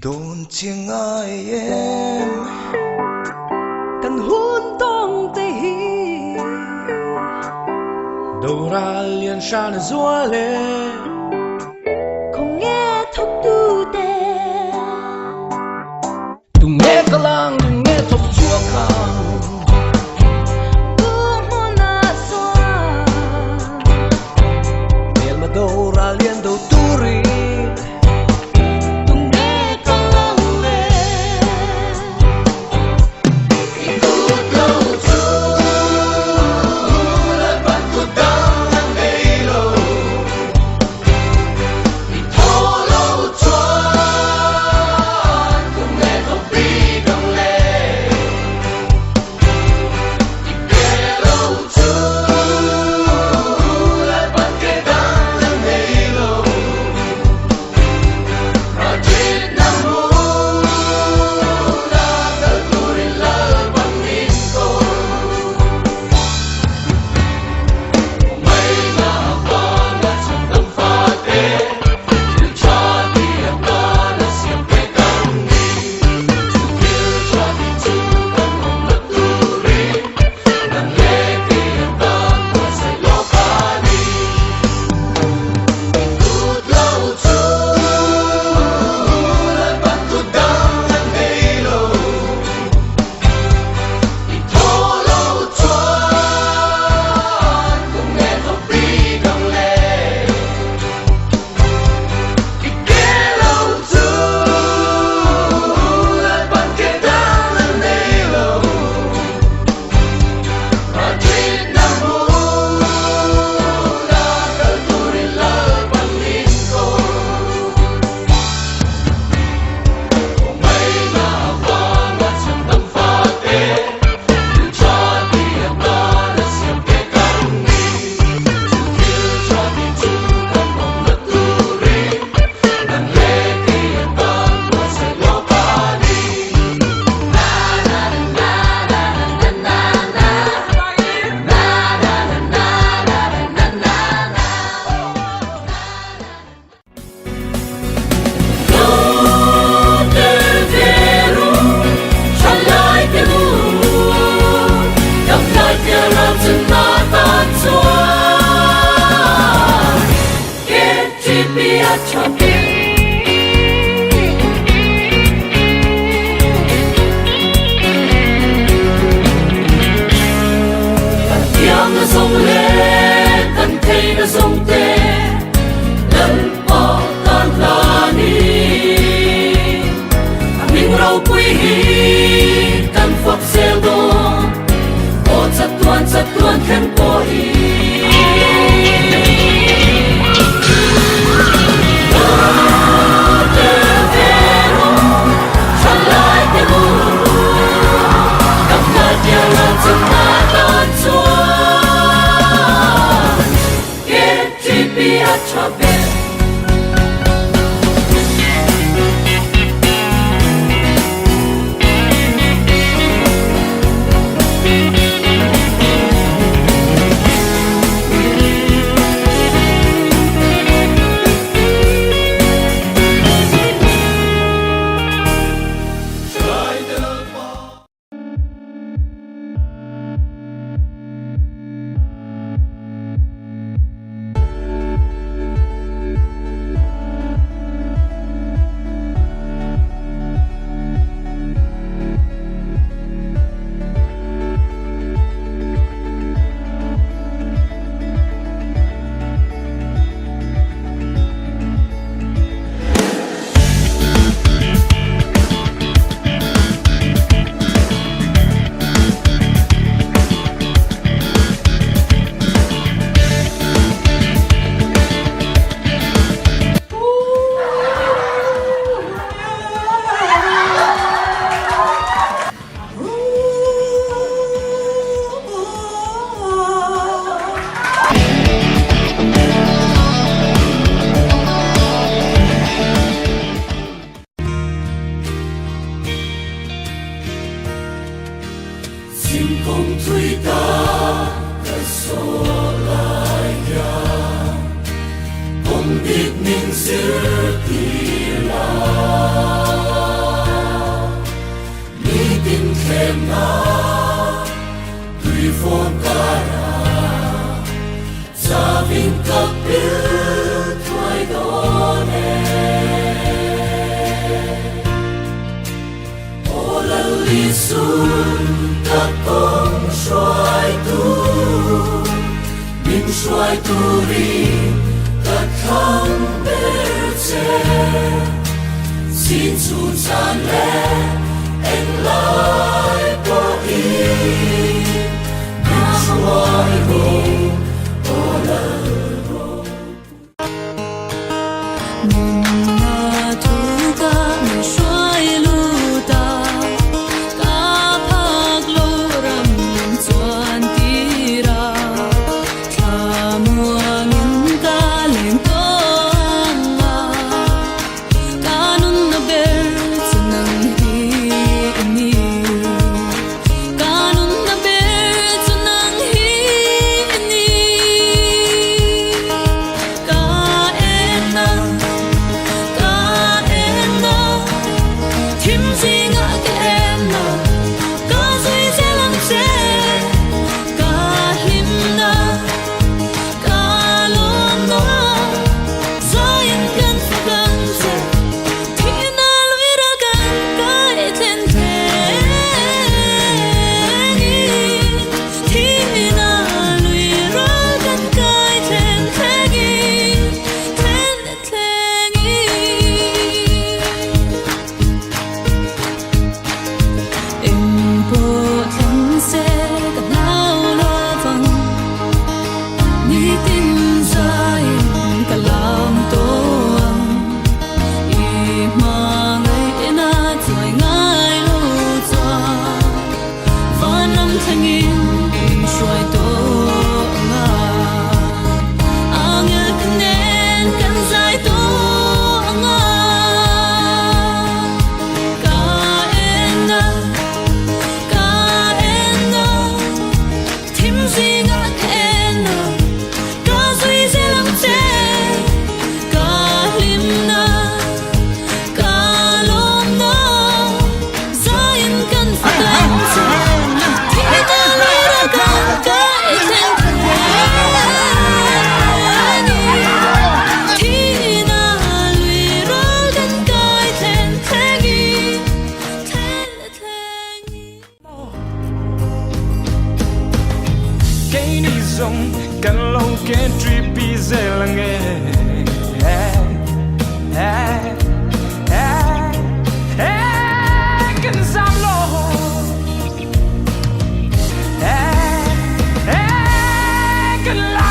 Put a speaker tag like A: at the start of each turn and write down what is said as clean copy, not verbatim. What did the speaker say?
A: đồn chiêng ai em
B: cần hôn tông tê hi
C: đầu ra liền xa nó rúa lên
B: không nghe thúc tu tê
C: tung nghe cả lang tung nghe thúc chúa khang đầu ra liền đầu turi
B: tung nghe con lăng lê
A: ikut lâu chu lại bắt tu đăng nang đây lâu đi thô lâu chuan cùng nghe không bi đồng lệ đi kề lâu chu lại bắt kề đăng
B: Satuan khen po hi xoay turi ta không bể chê xin chu san lệ anh lại có ý biết xoay hồ ô lơ
D: Kan lâu ke tripi zelange kan zamlo kan la